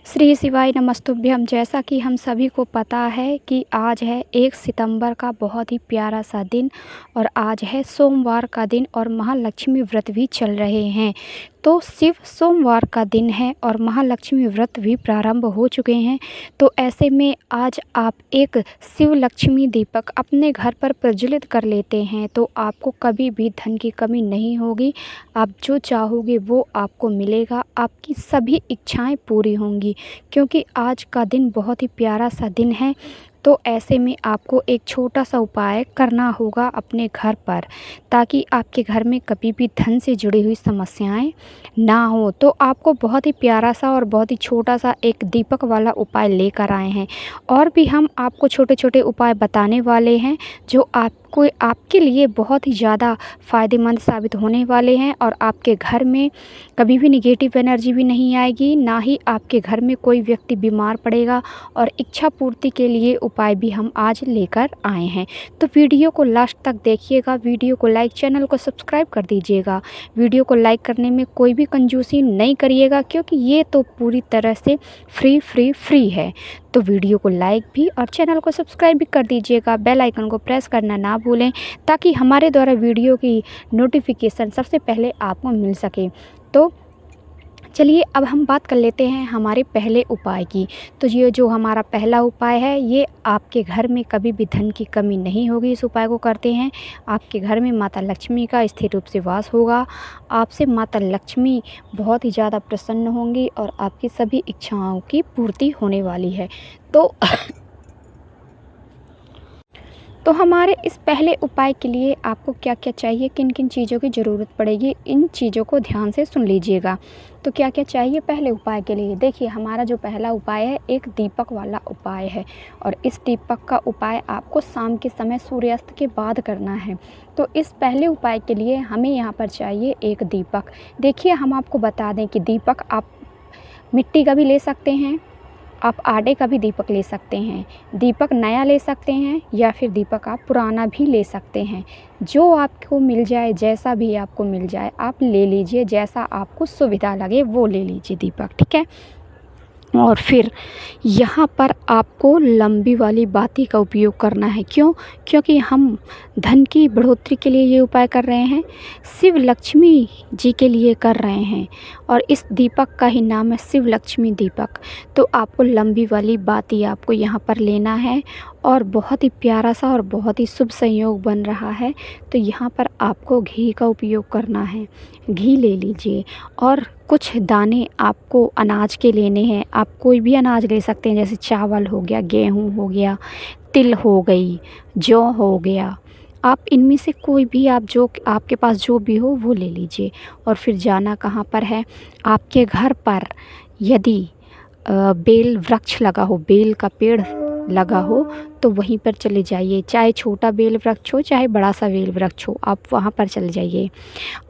श्री शिवाय नमस्तुभ्यम। जैसा कि हम सभी को पता है कि आज है 1 सितंबर का बहुत ही प्यारा सा दिन और आज है सोमवार का दिन और महालक्ष्मी व्रत भी चल रहे हैं। तो शिव सोमवार का दिन है और महालक्ष्मी व्रत भी प्रारंभ हो चुके हैं। तो ऐसे में आज आप एक शिव लक्ष्मी दीपक अपने घर पर प्रज्वलित कर लेते हैं तो आपको कभी भी धन की कमी नहीं होगी। आप जो चाहोगे वो आपको मिलेगा, आपकी सभी इच्छाएं पूरी होंगी क्योंकि आज का दिन बहुत ही प्यारा सा दिन है। तो ऐसे में आपको एक छोटा सा उपाय करना होगा अपने घर पर, ताकि आपके घर में कभी भी धन से जुड़ी हुई समस्याएं ना हो। तो आपको बहुत ही प्यारा सा और बहुत ही छोटा सा एक दीपक वाला उपाय लेकर आए हैं और भी हम आपको छोटे छोटे उपाय बताने वाले हैं जो आपके लिए बहुत ही ज़्यादा फ़ायदेमंद साबित होने वाले हैं और आपके घर में कभी भी नेगेटिव एनर्जी भी नहीं आएगी, ना ही आपके घर में कोई व्यक्ति बीमार पड़ेगा। और इच्छा पूर्ति के लिए उपाय भी हम आज लेकर आए हैं। तो वीडियो को लास्ट तक देखिएगा, वीडियो को लाइक, चैनल को सब्सक्राइब कर दीजिएगा। वीडियो को लाइक करने में कोई भी कंजूसी नहीं करिएगा क्योंकि ये तो पूरी तरह से फ्री है। तो वीडियो को लाइक भी और चैनल को सब्सक्राइब भी कर दीजिएगा। बेल आइकन को प्रेस करना ना भूलें ताकि हमारे द्वारा वीडियो की नोटिफिकेशन सबसे पहले आपको मिल सके। तो चलिए अब हम बात कर लेते हैं हमारे पहले उपाय की। तो ये जो हमारा पहला उपाय है ये आपके घर में कभी भी धन की कमी नहीं होगी। इस उपाय को करते हैं आपके घर में माता लक्ष्मी का स्थिर रूप से वास होगा। आपसे माता लक्ष्मी बहुत ही ज़्यादा प्रसन्न होंगी और आपकी सभी इच्छाओं की पूर्ति होने वाली है। तो हमारे इस पहले उपाय के लिए आपको क्या क्या चाहिए, किन किन चीज़ों की ज़रूरत पड़ेगी, इन चीज़ों को ध्यान से सुन लीजिएगा। तो क्या क्या चाहिए पहले उपाय के लिए? देखिए, हमारा जो पहला उपाय है एक दीपक वाला उपाय है और इस दीपक का उपाय आपको शाम के समय सूर्यास्त के बाद करना है। तो इस पहले उपाय के लिए हमें यहाँ पर चाहिए एक दीपक। देखिए, हम आपको बता दें कि दीपक आप मिट्टी का भी ले सकते हैं, आप आटे का भी दीपक ले सकते हैं, दीपक नया ले सकते हैं या फिर दीपक आप पुराना भी ले सकते हैं। जो आपको मिल जाए, जैसा भी आपको मिल जाए आप ले लीजिए, जैसा आपको सुविधा लगे वो ले लीजिए दीपक, ठीक है। और फिर यहाँ पर आपको लंबी वाली बाती का उपयोग करना है। क्यों? क्योंकि हम धन की बढ़ोतरी के लिए ये उपाय कर रहे हैं, शिव लक्ष्मी जी के लिए कर रहे हैं और इस दीपक का ही नाम है शिव लक्ष्मी दीपक। तो आपको लंबी वाली बाती आपको यहाँ पर लेना है और बहुत ही प्यारा सा और बहुत ही शुभ संयोग बन रहा है। तो यहाँ पर आपको घी का उपयोग करना है, घी ले लीजिए और कुछ दाने आपको अनाज के लेने हैं। आप कोई भी अनाज ले सकते हैं, जैसे चावल हो गया, गेहूँ हो गया, तिल हो गई, जौ हो गया। आप इनमें से कोई भी आप जो आपके पास जो भी हो वो ले लीजिए। और फिर जाना कहाँ पर है? आपके घर पर यदि बेल वृक्ष लगा हो, बेल का पेड़ लगा हो तो वहीं पर चले जाइए। चाहे छोटा बेल वृक्ष हो चाहे बड़ा सा बेल वृक्ष हो, आप वहाँ पर चले जाइए।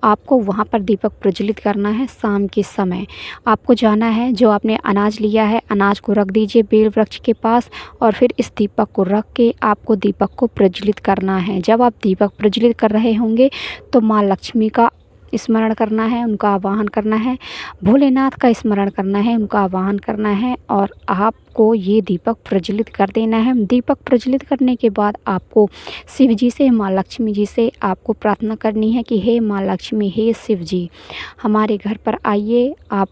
आपको वहाँ पर दीपक प्रज्वलित करना है शाम के समय। आपको जाना है, जो आपने अनाज लिया है अनाज को रख दीजिए बेल वृक्ष के पास और फिर इस दीपक को रख के आपको दीपक को प्रज्वलित करना है। जब आप दीपक प्रज्वलित कर रहे होंगे तो माँ लक्ष्मी का स्मरण करना है, उनका आवाहन करना है, भोलेनाथ का स्मरण करना है, उनका आवाहन करना है और आपको ये दीपक प्रज्वलित कर देना है। दीपक प्रज्वलित करने के बाद आपको शिव जी से, माँ लक्ष्मी जी से आपको प्रार्थना करनी है कि हे माँ लक्ष्मी, हे शिव जी, हमारे घर पर आइए, आप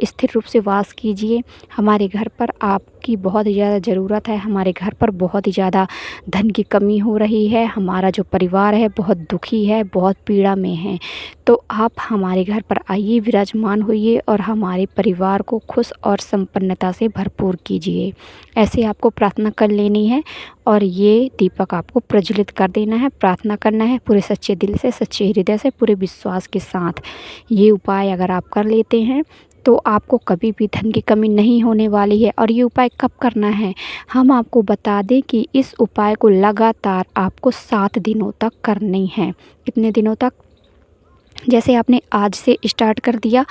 स्थिर रूप से वास कीजिए। हमारे घर पर आपकी बहुत ज़्यादा ज़रूरत है, हमारे घर पर बहुत ही ज़्यादा धन की कमी हो रही है, हमारा जो परिवार है बहुत दुखी है, बहुत पीड़ा में है। तो आप हमारे घर पर आइए, विराजमान होइए और हमारे परिवार को खुश और संपन्नता से भरपूर कीजिए। ऐसे आपको प्रार्थना कर लेनी है और ये दीपक आपको प्रज्वलित कर देना है। प्रार्थना करना है पूरे सच्चे दिल से, सच्चे हृदय से, पूरे विश्वास के साथ। ये उपाय अगर आप कर लेते हैं तो आपको कभी भी धन की कमी नहीं होने वाली है। और ये उपाय कब करना है हम आपको बता दें कि इस उपाय को लगातार आपको 7 दिनों तक करनी है। कितने दिनों तक? जैसे आपने आज से स्टार्ट कर दिया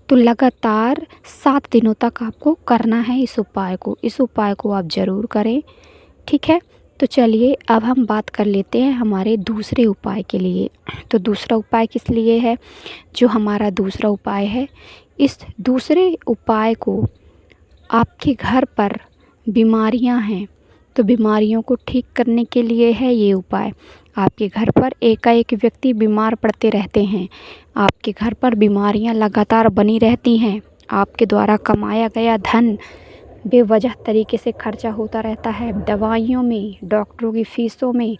तो लगातार 7 दिनों तक आपको करना है इस उपाय को। इस उपाय को आप ज़रूर करें, ठीक है। तो चलिए अब हम बात कर लेते हैं हमारे दूसरे उपाय के लिए। तो दूसरा उपाय किस लिए है? जो हमारा दूसरा उपाय है, इस दूसरे उपाय को आपके घर पर बीमारियां हैं तो बीमारियों को ठीक करने के लिए है ये उपाय। आपके घर पर एकाएक व्यक्ति बीमार पड़ते रहते हैं, आपके घर पर बीमारियां लगातार बनी रहती हैं, आपके द्वारा कमाया गया धन बेवजह तरीके से खर्चा होता रहता है, दवाइयों में, डॉक्टरों की फ़ीसों में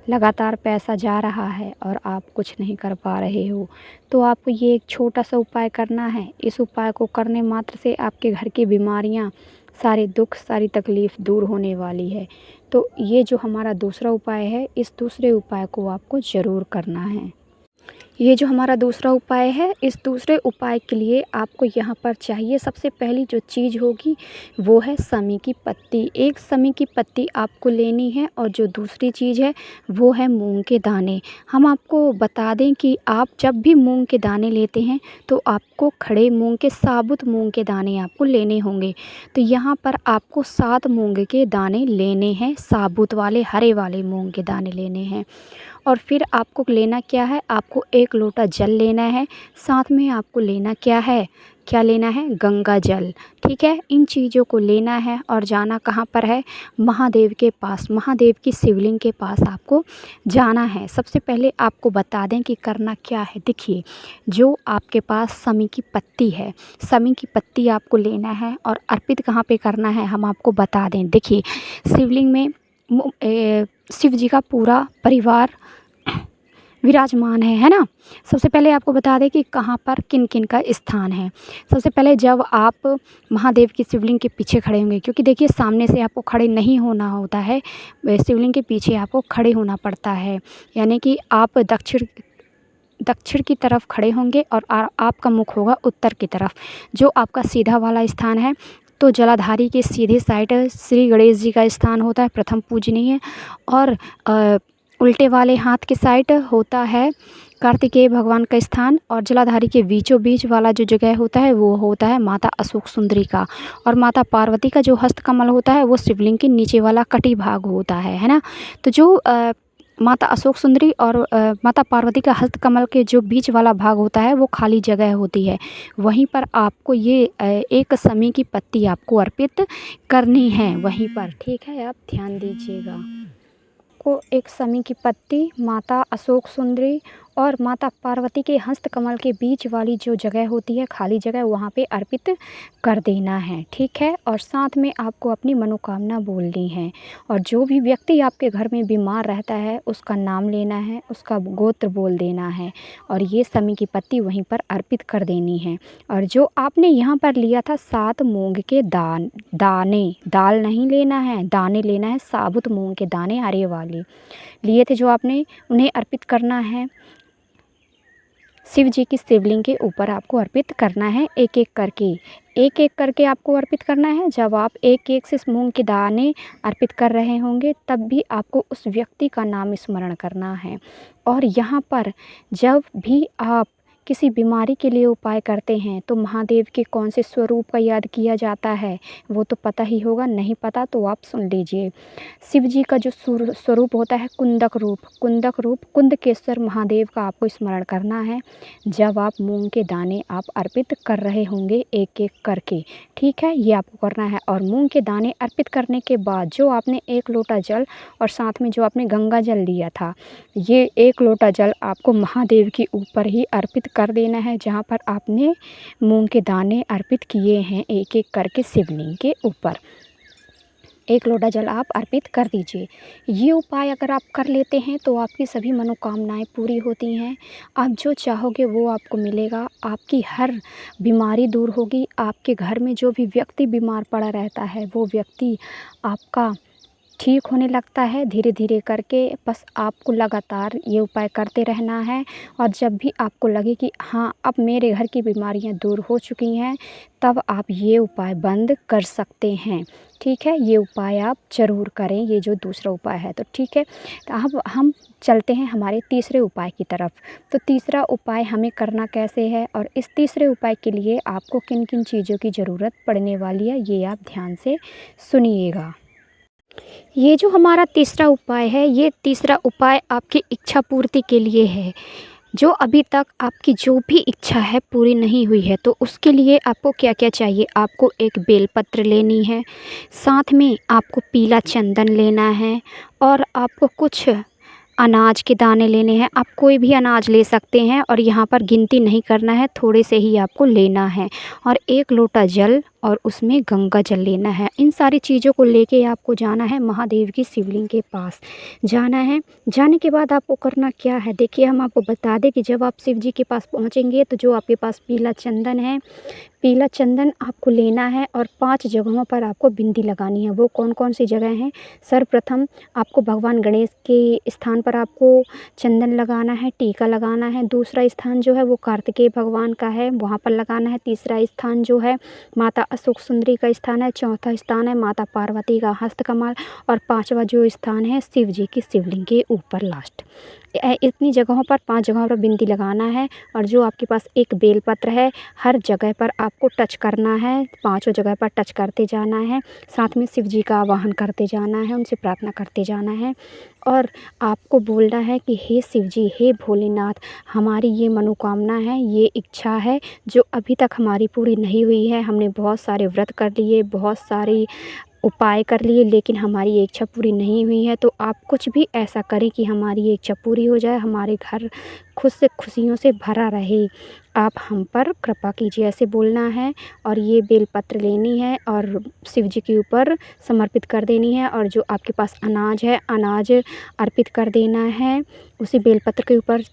लगातार पैसा जा रहा है और आप कुछ नहीं कर पा रहे हो, तो आपको ये एक छोटा सा उपाय करना है। इस उपाय को करने मात्र से आपके घर की बीमारियां, सारे दुख, सारी तकलीफ़ दूर होने वाली है। तो ये जो हमारा दूसरा उपाय है, इस दूसरे उपाय को आपको ज़रूर करना है। ये जो हमारा दूसरा उपाय है, इस दूसरे उपाय के लिए आपको यहाँ पर चाहिए, सबसे पहली जो चीज़ होगी वो है समी की पत्ती। एक समी की पत्ती आपको लेनी है और जो दूसरी चीज़ है वो है मूंग के दाने। हम आपको बता दें कि आप जब भी मूंग के दाने लेते हैं तो आपको खड़े मूंग के, साबुत मूंग के दाने आपको लेने होंगे। तो यहाँ पर आपको 7 मूंग के दाने लेने हैं, साबुत वाले, हरे वाले मूंग के दाने लेने हैं। और फिर आपको लेना क्या है, आपको 1 लोटा जल लेना है, साथ में आपको लेना क्या है, क्या लेना है, गंगा जल। ठीक है, इन चीज़ों को लेना है और जाना कहाँ पर है, महादेव के पास, महादेव की शिवलिंग के पास आपको जाना है। सबसे पहले आपको बता दें कि करना क्या है। देखिए, जो आपके पास समी की पत्ती है, समी की पत्ती आपको लेना है और अर्पित कहाँ पे करना है हम आपको बता दें। देखिए, शिवलिंग में शिव जी का पूरा परिवार विराजमान है ना। सबसे पहले आपको बता दें कि कहाँ पर किन किन का स्थान है। सबसे पहले जब आप महादेव की शिवलिंग के पीछे खड़े होंगे, क्योंकि देखिए सामने से आपको खड़े नहीं होना होता है, शिवलिंग के पीछे आपको खड़े होना पड़ता है। यानी कि आप दक्षिण की तरफ खड़े होंगे और आपका मुख होगा उत्तर की तरफ, जो आपका सीधा वाला स्थान है। तो जलाधारी के सीधे साइड श्री गणेश जी का स्थान होता है, प्रथम पूजनीय। और उल्टे वाले हाथ के साइड होता है कार्तिकेय भगवान का स्थान। और जलाधारी के बीचों बीच वाला जो जगह होता है वो होता है माता अशोक सुंदरी का। और माता पार्वती का जो हस्तकमल होता है वो शिवलिंग के नीचे वाला कटी भाग होता है ना। तो जो माता अशोक सुंदरी और माता पार्वती का हस्तकमल के जो बीच वाला भाग होता है वो खाली जगह होती है, वहीं पर आपको ये एक समी की पत्ती आपको अर्पित करनी है वहीं पर। ठीक है, आप ध्यान दीजिएगा। को एक समी की पत्ती, माता अशोक सुंदरी और माता पार्वती के हस्तकमल के बीच वाली जो जगह होती है, खाली जगह, वहाँ पे अर्पित कर देना है। ठीक है, और साथ में आपको अपनी मनोकामना बोलनी है। और जो भी व्यक्ति आपके घर में बीमार रहता है उसका नाम लेना है, उसका गोत्र बोल देना है और ये समी की पत्ती वहीं पर अर्पित कर देनी है। और जो आपने यहाँ पर लिया था 7 मूंग के दाने, दाल नहीं लेना है, दाने लेना है, साबुत मूंग के दाने हरे वाले लिए थे जो आपने, उन्हें अर्पित करना है शिव जी की शिवलिंग के ऊपर। आपको अर्पित करना है एक एक करके आपको अर्पित करना है। जब आप एक एक से मूंग के दाने अर्पित कर रहे होंगे तब भी आपको उस व्यक्ति का नाम स्मरण करना है। और यहाँ पर जब भी आप किसी बीमारी के लिए उपाय करते हैं तो महादेव के कौन से स्वरूप का याद किया जाता है वो तो पता ही होगा, नहीं पता तो आप सुन लीजिए। शिव जी का जो स्वरूप होता है कुंदक रूप कुंदकेश्वर महादेव का आपको स्मरण करना है जब आप मूंग के दाने आप अर्पित कर रहे होंगे एक एक करके। ठीक है, ये आपको करना है। और मूंग के दाने अर्पित करने के बाद जो आपने 1 लोटा जल और साथ में जो आपने गंगा जल लिया था, ये 1 लोटा जल आपको महादेव के ऊपर ही अर्पित कर देना है जहाँ पर आपने मूंग के दाने अर्पित किए हैं एक एक करके शिवलिंग के ऊपर। 1 लोटा जल आप अर्पित कर दीजिए। ये उपाय अगर आप कर लेते हैं तो आपकी सभी मनोकामनाएं पूरी होती हैं। आप जो चाहोगे वो आपको मिलेगा, आपकी हर बीमारी दूर होगी। आपके घर में जो भी व्यक्ति बीमार पड़ा रहता है वो व्यक्ति आपका ठीक होने लगता है धीरे धीरे करके। बस आपको लगातार ये उपाय करते रहना है। और जब भी आपको लगे कि हाँ अब मेरे घर की बीमारियां दूर हो चुकी हैं तब आप ये उपाय बंद कर सकते हैं। ठीक है, ये उपाय आप ज़रूर करें, ये जो दूसरा उपाय है। तो ठीक है, तो अब हम चलते हैं हमारे तीसरे उपाय की तरफ। तो तीसरा उपाय हमें करना कैसे है और इस तीसरे उपाय के लिए आपको किन किन चीज़ों की ज़रूरत पड़ने वाली है ये आप ध्यान से सुनिएगा। ये जो हमारा तीसरा उपाय है, ये तीसरा उपाय आपकी इच्छा पूर्ति के लिए है। जो अभी तक आपकी जो भी इच्छा है पूरी नहीं हुई है, तो उसके लिए आपको क्या-क्या चाहिए? आपको एक बेलपत्र लेनी है, साथ में आपको पीला चंदन लेना है और आपको कुछ अनाज के दाने लेने हैं। आप कोई भी अनाज ले सकते हैं और यहाँ पर गिनती नहीं करना है, थोड़े से ही आपको लेना है और 1 लोटा जल और उसमें गंगा जल लेना है। इन सारी चीज़ों को लेके आपको जाना है महादेव की शिवलिंग के पास जाना है। जाने के बाद आपको करना क्या है, देखिए हम आपको बता दें कि जब आप शिव जी के पास पहुँचेंगे तो जो आपके पास पीला चंदन है, पीला चंदन आपको लेना है और 5 जगहों पर आपको बिंदी लगानी है। वो कौन-कौन सी जगह हैं? सर्वप्रथम आपको भगवान गणेश के स्थान पर आपको चंदन लगाना है, टीका लगाना है। दूसरा स्थान जो है वो कार्तिकेय भगवान का है, वहाँ पर लगाना है। तीसरा स्थान जो है माता अशोक सुंदरी का स्थान है। चौथा स्थान है माता पार्वती का हस्तकमल और 5वां जो स्थान है शिव जी की शिवलिंग के ऊपर लास्ट। इतनी जगहों पर 5 जगहों पर बिंदी लगाना है और जो आपके पास एक बेलपत्र है, हर जगह पर आपको टच करना है, 5 जगह पर टच करते जाना है। साथ में शिव जी का आवाहन करते जाना है, उनसे प्रार्थना करते जाना है और आपको बोलना है कि हे शिव जी, हे भोलेनाथ, हमारी ये मनोकामना है, ये इच्छा है जो अभी तक हमारी पूरी नहीं हुई है। हमने बहुत सारे व्रत कर लिए, बहुत सारी उपाय कर लिए, लेकिन हमारी ये इच्छा पूरी नहीं हुई है। तो आप कुछ भी ऐसा करें कि हमारी ये इच्छा पूरी हो जाए, हमारे घर खुद से खुशियों से भरा रहे। आप हम पर कृपा कीजिए, ऐसे बोलना है और ये बेलपत्र लेनी है और शिव जी के ऊपर समर्पित कर देनी है और जो आपके पास अनाज है, अनाज अर्पित कर देना है, उसी बेलपत्र के ऊपर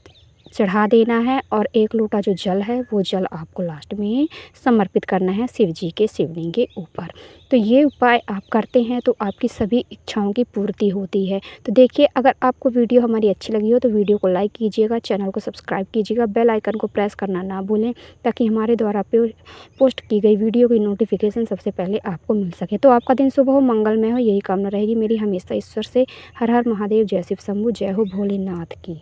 चढ़ा देना है और 1 लोटा जो जल है वो जल आपको लास्ट में समर्पित करना है शिव जी के शिवलिंग के ऊपर। तो ये उपाय आप करते हैं तो आपकी सभी इच्छाओं की पूर्ति होती है। तो देखिए, अगर आपको वीडियो हमारी अच्छी लगी हो तो वीडियो को लाइक कीजिएगा, चैनल को सब्सक्राइब कीजिएगा, बेल आइकन को प्रेस करना ना भूलें ताकि हमारे द्वारा पोस्ट की गई वीडियो की नोटिफिकेशन सबसे पहले आपको मिल सके। तो आपका दिन शुभ हो, मंगलमय हो, यही कामना रहेगी मेरी हमेशा ईश्वर से। हर हर महादेव, जय शिव शंभू, जय हो भोलेनाथ की।